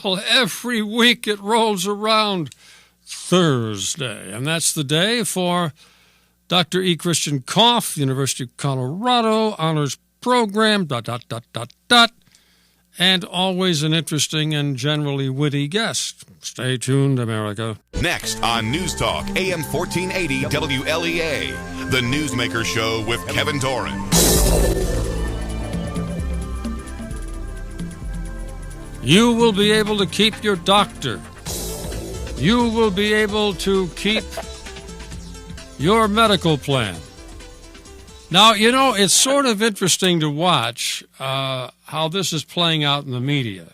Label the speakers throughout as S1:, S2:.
S1: Well, every week it rolls around Thursday, and that's the day for Dr. E. Christian Kopff, University of Colorado, honors program, ... and always an interesting and generally witty guest. Stay tuned, America.
S2: Next on News Talk, AM 1480 WLEA, The Newsmaker Show with Kevin Doran.
S1: You will be able to keep your doctor. You will be able to keep your medical plan. Now, you know, it's sort of interesting to watch how this is playing out in the media,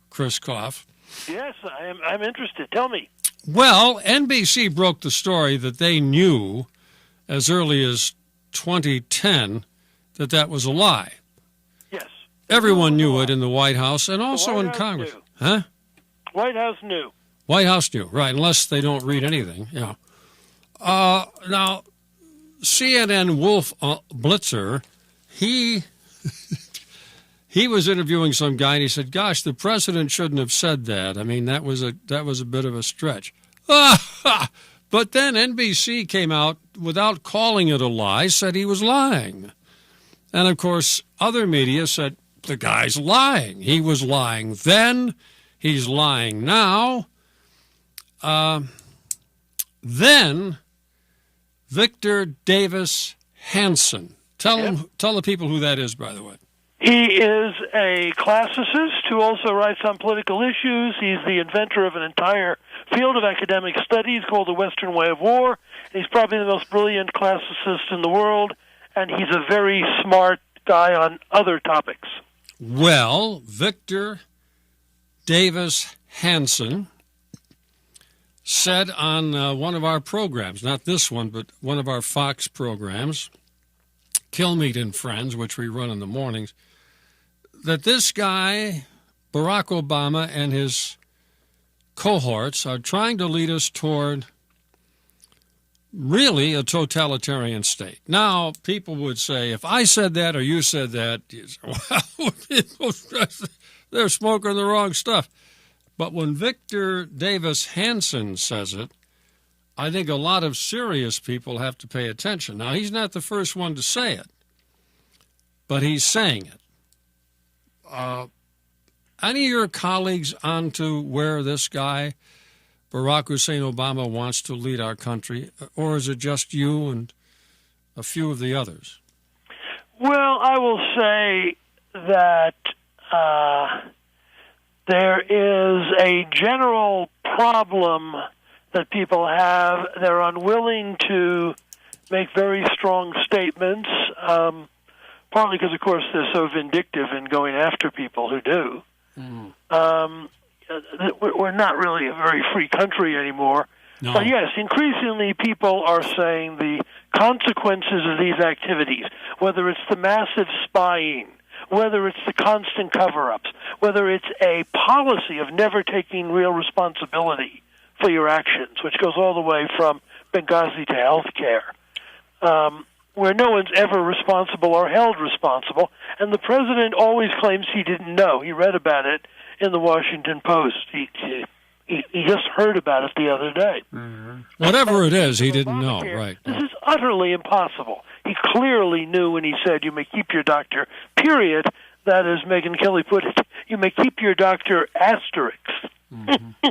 S1: Chris Kopff.
S3: Yes, I'm interested. Tell me.
S1: Well, NBC broke the story that they knew as early as 2010 that that was a lie.
S3: Yes.
S1: Everyone knew it in the White House and also in Congress.
S3: Knew.
S1: Huh?
S3: White House knew.
S1: White House knew, right, unless they don't read anything. Yeah. Now, CNN Wolf Blitzer, he was interviewing some guy, and he said, "Gosh, the president shouldn't have said that. I mean, that was a bit of a stretch." But then NBC came out without calling it a lie, said he was lying, and of course, other media said the guy's lying. He was lying then. He's lying now. Then Victor Davis Hanson. Tell the people who that is, by the way.
S3: He is a classicist who also writes on political issues. He's the inventor of an entire field of academic studies called the Western Way of War. He's probably the most brilliant classicist in the world, and he's a very smart guy on other topics.
S1: Well, Victor Davis Hanson said on one of our programs, not this one, but one of our Fox programs, Kilmeade and Friends, which we run in the mornings, that this guy, Barack Obama, and his cohorts are trying to lead us toward really a totalitarian state. Now, people would say, if I said that or you said that, you say, well, they're smoking the wrong stuff. But when Victor Davis Hanson says it, I think a lot of serious people have to pay attention. Now, he's not the first one to say it, but he's saying it. Any of your colleagues onto where this guy, Barack Hussein Obama, wants to lead our country, or is it just you and a few of the others?
S3: Well, I will say that there is a general problem that people have. They're unwilling to make very strong statements, partly because, of course, they're so vindictive in going after people who do. We're not really a very free country anymore.
S1: No.
S3: But yes, increasingly people are saying the consequences of these activities, whether it's the massive spying, whether it's the constant cover-ups, whether it's a policy of never taking real responsibility for your actions, which goes all the way from Benghazi to health care, where no one's ever responsible or held responsible, and the president always claims he didn't know. He read about it in the Washington Post. He just heard about it the other day.
S1: Mm-hmm. Whatever it is, he didn't know, right.
S3: This is utterly impossible. He clearly knew when he said, you may keep your doctor, period. That is, Megyn Kelly put it, you may keep your doctor, asterisk.
S1: Mm-hmm.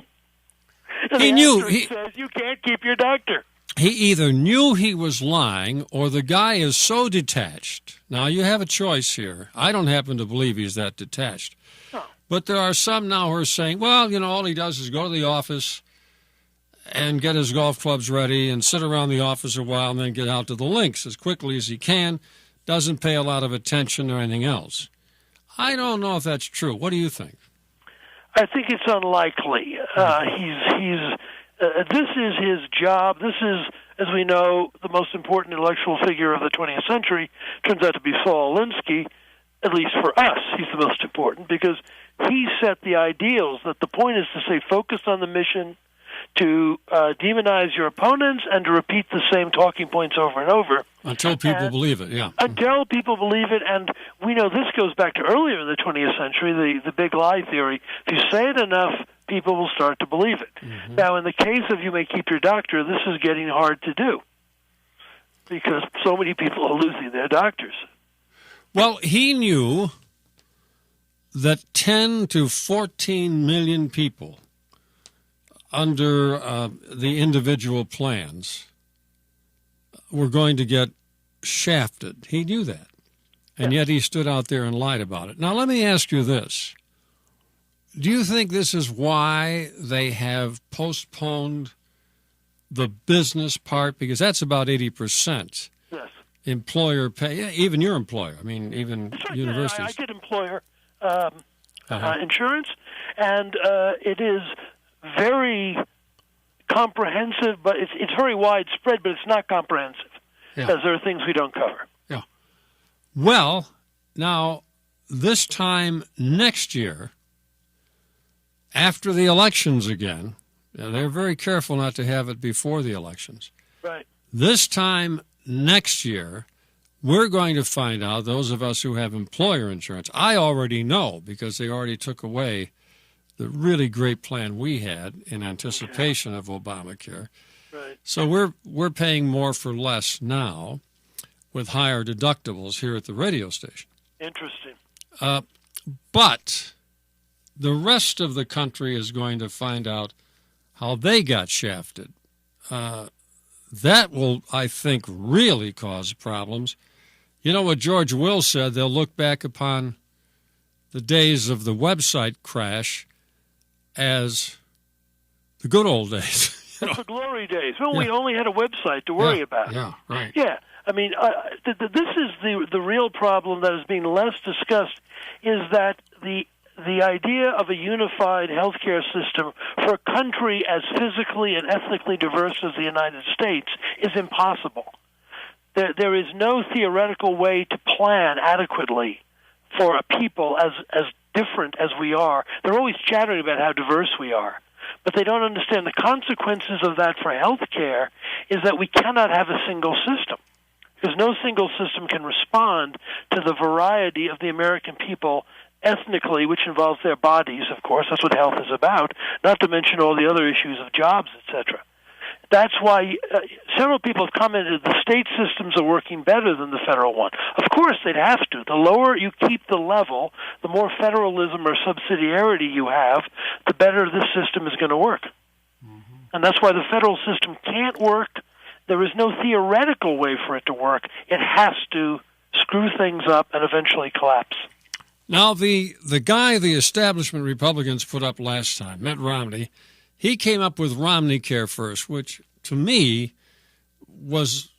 S3: He knew. He says you can't keep your doctor.
S1: He either knew he was lying or the guy is so detached. Now, you have a choice here. I don't happen to believe he's that detached.
S3: No.
S1: But there are some now who are saying, well, you know, all he does is go to the office and get his golf clubs ready and sit around the office a while and then get out to the links as quickly as he can, doesn't pay a lot of attention or anything else. I don't know if that's true. What do you think?
S3: I think it's unlikely. This is his job. This is, as we know, the most important intellectual figure of the 20th century. Turns out to be Saul Alinsky. At least for us, he's the most important because he set the ideals that the point is to stay focused on the mission, to demonize your opponents and to repeat the same talking points over and over.
S1: Until people believe it, yeah.
S3: Until people believe it, and we know this goes back to earlier in the 20th century, the big lie theory. If you say it enough, people will start to believe it. Mm-hmm. Now, in the case of you may keep your doctor, this is getting hard to do because so many people are losing their doctors.
S1: Well, he knew that 10 to 14 million people under the individual plans were going to get shafted. He knew that. And yet he stood out there and lied about it. Now, let me ask you this. Do you think this is why they have postponed the business part? Because that's about 80%.
S3: Yes.
S1: Employer pay, yeah, even your employer. I mean, even
S3: right.
S1: universities.
S3: Yeah, I get employer insurance, and it is very comprehensive, but it's very widespread, but it's not comprehensive because there are things we don't cover.
S1: Yeah. Well, now, this time next year, after the elections again, they're very careful not to have it before the elections.
S3: Right.
S1: This time next year, we're going to find out, those of us who have employer insurance, I already know because they already took away the really great plan we had in anticipation of Obamacare.
S3: Right.
S1: So we're paying more for less now with higher deductibles here at the radio station.
S3: Interesting.
S1: But the rest of the country is going to find out how they got shafted. That will, I think, really cause problems. You know what George Will said? They'll look back upon the days of the website crash as the good old days.
S3: The glory days. Well, we only had a website to worry about.
S1: Yeah, right.
S3: Yeah. I mean, this is the real problem that is being less discussed, is that the idea of a unified healthcare system for a country as physically and ethnically diverse as the United States is impossible. There is no theoretical way to plan adequately for a people as different as we are. They're always chattering about how diverse we are, but they don't understand the consequences of that for healthcare is that we cannot have a single system, because no single system can respond to the variety of the American people ethnically, which involves their bodies, of course. That's what health is about, not to mention all the other issues of jobs, etc. That's why several people have commented the state systems are working better than the federal one. Of course, they'd have to. The lower you keep the level, the more federalism or subsidiarity you have, the better this system is going to work. Mm-hmm. And that's why the federal system can't work. There is no theoretical way for it to work. It has to screw things up and eventually collapse.
S1: Now, the guy the establishment Republicans put up last time, Mitt Romney, he came up with Romney Care first, which to me was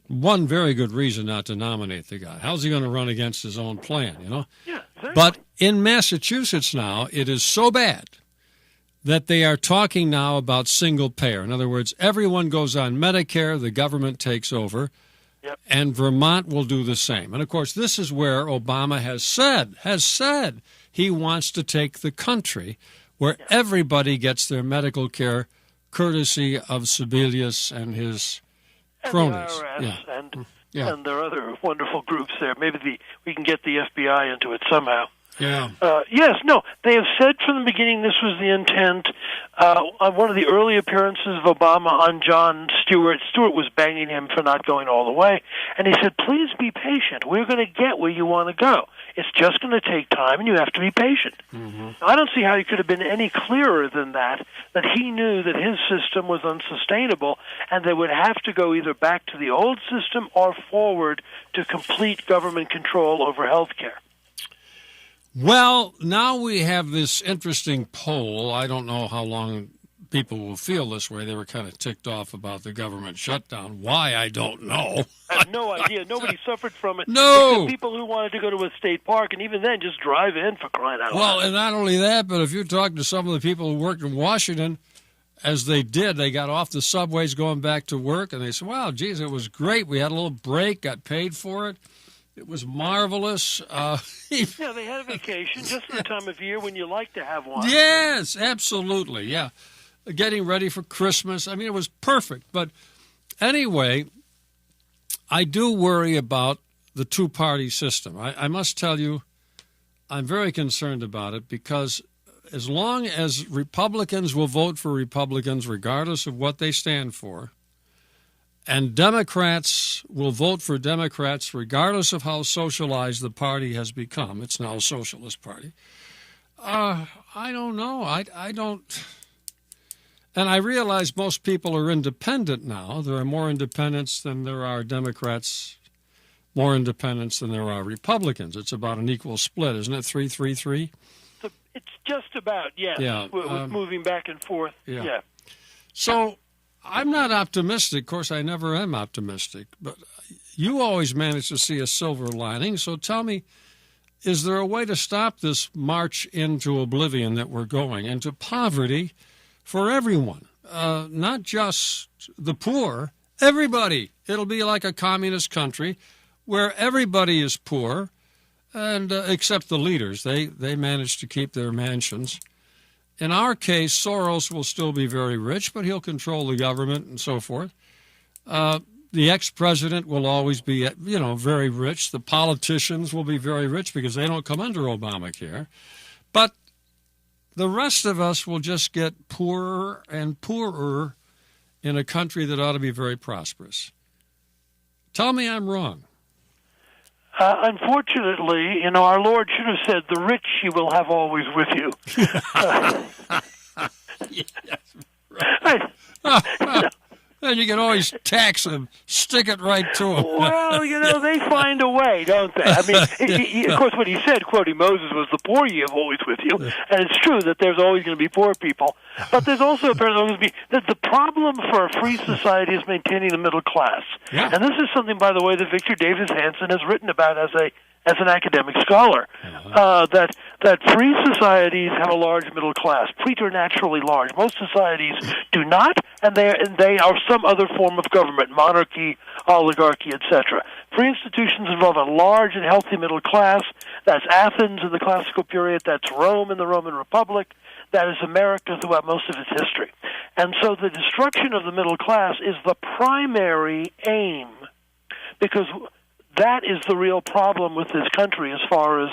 S1: one very good reason not to nominate the guy. How's he going to run against his own plan, you know?
S3: Yeah, exactly.
S1: But in Massachusetts now, it is so bad that they are talking now about single payer. In other words, everyone goes on Medicare, the government takes over, and Vermont will do the same. And, of course, this is where Obama has said he wants to take the country where everybody gets their medical care courtesy of Sebelius and his cronies.
S3: And the IRS and there are other wonderful groups there. Maybe we can get the FBI into it somehow.
S1: Yeah.
S3: Yes, no, they have said from the beginning this was the intent. On one of the early appearances of Obama on Jon Stewart, Stewart was banging him for not going all the way, and he said, please be patient. We're going to get where you want to go. It's just going to take time, and you have to be patient. Mm-hmm. I don't see how he could have been any clearer than that he knew that his system was unsustainable, and they would have to go either back to the old system or forward to complete government control over health care.
S1: Well, now we have this interesting poll. I don't know how long people will feel this way. They were kind of ticked off about the government shutdown. Why, I don't know.
S3: I have no idea. Nobody suffered from it.
S1: No.
S3: People who wanted to go to a state park, and even then, just drive in for crying out loud.
S1: Well, and not only that, but if you talk to some of the people who worked in Washington, as they did, they got off the subways going back to work, and they said, wow, geez, it was great. We had a little break, got paid for it. It was marvelous.
S3: Yeah, they had a vacation just for the time of year when you like to have one.
S1: Yes, absolutely, yeah. getting ready for Christmas. I mean, it was perfect. But anyway, I do worry about the two-party system. I must tell you, I'm very concerned about it because as long as Republicans will vote for Republicans regardless of what they stand for, and Democrats will vote for Democrats regardless of how socialized the party has become, it's now a socialist party, I don't know. I don't... And I realize most people are independent now. There are more independents than there are Democrats, more independents than there are Republicans. It's about an equal split, isn't it? 3-3-3?
S3: It's just about, yes.
S1: Yeah,
S3: with moving back and forth. Yeah.
S1: So I'm not optimistic. Of course, I never am optimistic. But you always manage to see a silver lining. So tell me, is there a way to stop this march into oblivion that we're going, into poverty for everyone, not just the poor, everybody? It'll be like a communist country where everybody is poor, and except the leaders. They manage to keep their mansions. In our case, Soros will still be very rich, but he'll control the government and so forth. The ex-president will always be, very rich. The politicians will be very rich because they don't come under Obamacare. But the rest of us will just get poorer and poorer in a country that ought to be very prosperous. Tell me I'm wrong.
S3: Unfortunately, our Lord should have said, "The rich you will have always with you."
S1: Yes, right. And you can always tax them, stick it right to them.
S3: Well, they find a way, don't they? I mean, of course, what he said, quoting Moses, was, "The poor ye have always with you." And it's true that there's always going to be poor people. But there's also apparently going to be that the problem for a free society is maintaining the middle class.
S1: Yeah.
S3: And this is something, by the way, that Victor Davis Hanson has written about as an academic scholar, that free societies have a large middle class, preternaturally large. Most societies do not, and they are some other form of government, monarchy, oligarchy, etc. Free institutions involve a large and healthy middle class. That's Athens in the classical period. That's Rome in the Roman Republic. That is America throughout most of its history. And so the destruction of the middle class is the primary aim, because that is the real problem with this country as far as,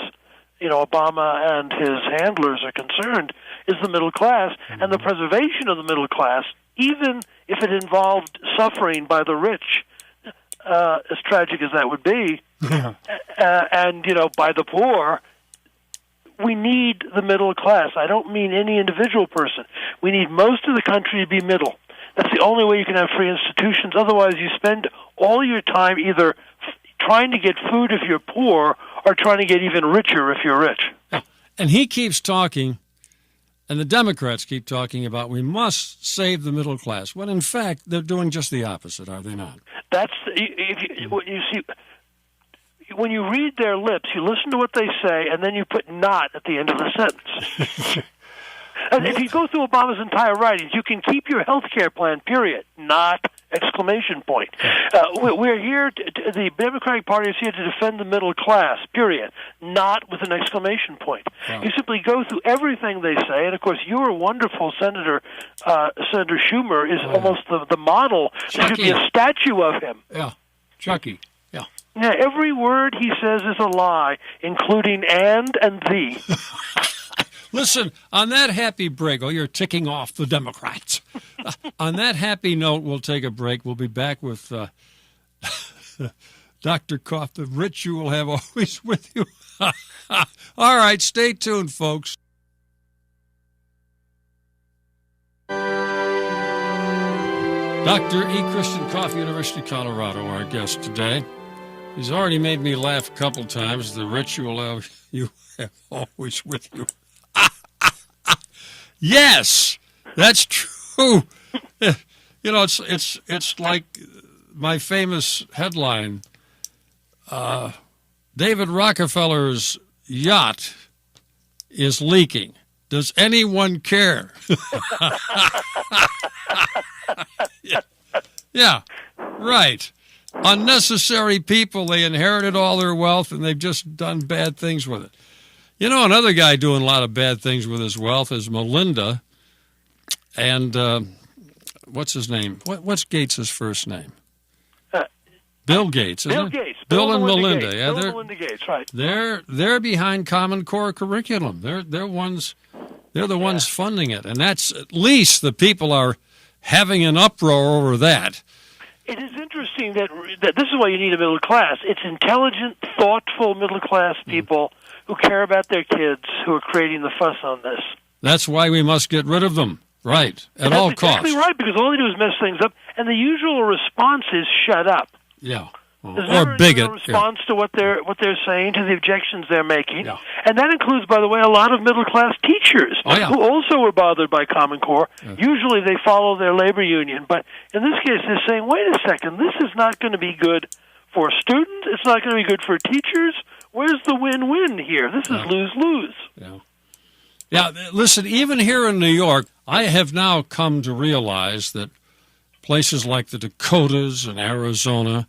S3: Obama and his handlers are concerned, is the middle class. Mm-hmm. And the preservation of the middle class, even if it involved suffering by the rich, as tragic as that would be, and, by the poor, we need the middle class. I don't mean any individual person. We need most of the country to be middle. That's the only way you can have free institutions. Otherwise, you spend all your time either trying to get food if you're poor or trying to get even richer if you're rich.
S1: And he keeps talking, and the Democrats keep talking about we must save the middle class, when in fact they're doing just the opposite, are they not?
S3: That's you see. When you read their lips, you listen to what they say, and then you put "not" at the end of the sentence. And if you go through Obama's entire writings, you can keep your health care plan, period. Not, exclamation point. We're here, the Democratic Party is here to defend the middle class, period. Not with an exclamation point. Wow. You simply go through everything they say, and of course your wonderful Senator Schumer is almost the model.
S1: Chucky.
S3: There should be a statue of him.
S1: Yeah, Chucky. Yeah.
S3: Now, every word he says is a lie, including and the.
S1: Listen, on that happy break, you're ticking off the Democrats. On that happy note, we'll take a break. We'll be back with Dr. Kopff. The rich you will have always with you. All right, stay tuned, folks. Dr. E. Christian Kopff, University of Colorado, our guest today. He's already made me laugh a couple times. The rich you will have always with you. Yes, that's true. It's like my famous headline. David Rockefeller's yacht is leaking. Does anyone care? Yeah, right. Unnecessary people. They inherited all their wealth, and they've just done bad things with it. Another guy doing a lot of bad things with his wealth is Melinda. and what's his name? What's Gates' first name? Bill Gates, isn't
S3: Bill
S1: it?
S3: Gates.
S1: Bill and Melinda.
S3: Gates.
S1: Yeah,
S3: Bill and Melinda Gates, right.
S1: They're behind Common Core curriculum. They're the ones funding it, and that's at least the people are having an uproar over that.
S3: It is interesting that this is why you need a middle class. It's intelligent, thoughtful middle class people who care about their kids who are creating the fuss on this.
S1: That's why we must get rid of them, right, at all costs.
S3: That's exactly right, because all they do is mess things up, and the usual response is shut up.
S1: Yeah.
S3: There's
S1: Or
S3: never
S1: bigot.
S3: a response to what they're saying, to the objections they're making.
S1: Yeah.
S3: And that includes, by the way, a lot of middle-class teachers who also were bothered by Common Core. Usually they follow their labor union. But in this case, they're saying, wait a second, this is not going to be good for students. It's not going to be good for teachers. Where's the win-win here? This is lose-lose.
S1: Yeah, listen, even here in New York, I have now come to realize that places like the Dakotas and Arizona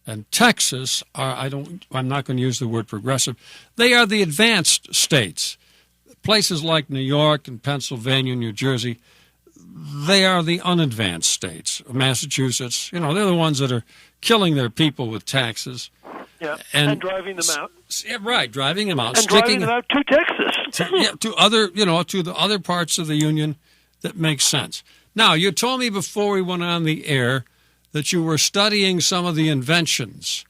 S1: and Texas are, I'm not going to use the word progressive, they are the advanced states. Places like New York and Pennsylvania, New Jersey, they are the unadvanced states. Massachusetts, they're the ones that are killing their people with taxes.
S3: Yeah, and driving them out.
S1: Yeah, right, driving them out.
S3: And driving them out to Texas.
S1: To the other parts of the Union that make sense. Now, you told me before we went on the air that you were studying some of the inventions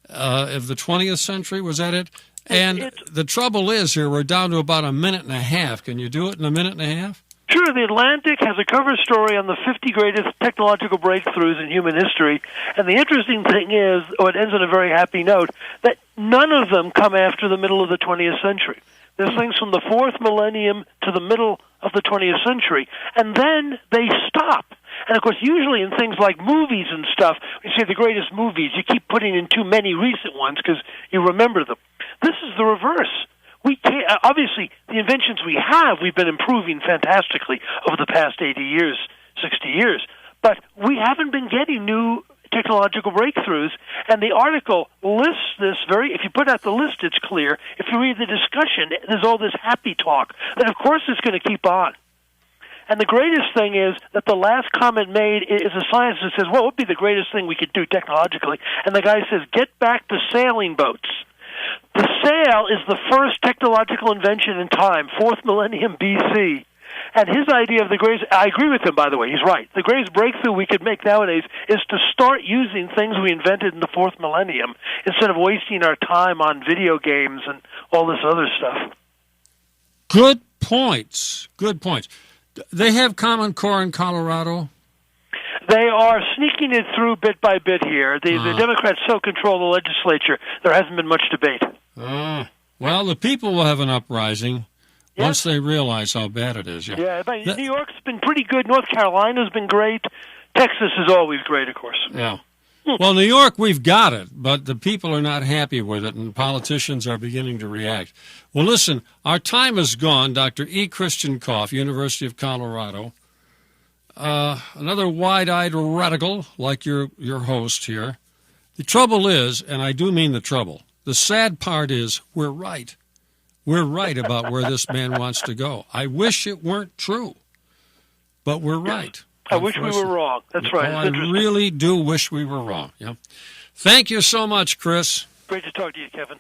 S1: of the 20th century. Was that it? And the trouble is here, we're down to about a minute and a half. Can you do it in a minute and a half?
S3: Sure. The Atlantic has a cover story on the 50 greatest technological breakthroughs in human history. And the interesting thing is, it ends on a very happy note, that none of them come after the middle of the 20th century. There's things from the fourth millennium to the middle of the 20th century. And then they stop. And, of course, usually in things like movies and stuff, when you say the greatest movies, you keep putting in too many recent ones because you remember them. This is the reverse. We can't, obviously, the inventions we have, we've been improving fantastically over the past 80 years, 60 years. But we haven't been getting new technological breakthroughs. And the article lists this if you put out the list, it's clear. If you read the discussion, there's all this happy talk that, of course, is going to keep on. And the greatest thing is that the last comment made is a scientist that says, what would be the greatest thing we could do technologically? And the guy says, get back to sailing boats. The sail is the first technological invention in time, 4th millennium BC. And his idea of the greatest, I agree with him, by the way, he's right. The greatest breakthrough we could make nowadays is to start using things we invented in the 4th millennium instead of wasting our time on video games and all this other stuff.
S1: Good points. Good points. They have Common Core in Colorado?
S3: They are sneaking it through bit by bit here. The Democrats so control the legislature, there hasn't been much debate.
S1: Well, the people will have an uprising once they realize how bad it is.
S3: Yeah, but New York's been pretty good. North Carolina's been great. Texas is always great, of course.
S1: Yeah. Well, New York, we've got it, but the people are not happy with it, and politicians are beginning to react. Well, listen, our time is gone. Dr. E. Christian Kopff, University of Colorado. Another wide-eyed radical like your host here. The trouble is, and I do mean the trouble, the sad part is we're right. We're right about where this man wants to go. I wish it weren't true, but we're right.
S3: I wish we were wrong. That's right.
S1: I really do wish we were wrong. Yeah. Thank you so much, Chris.
S3: Great to talk to you, Kevin.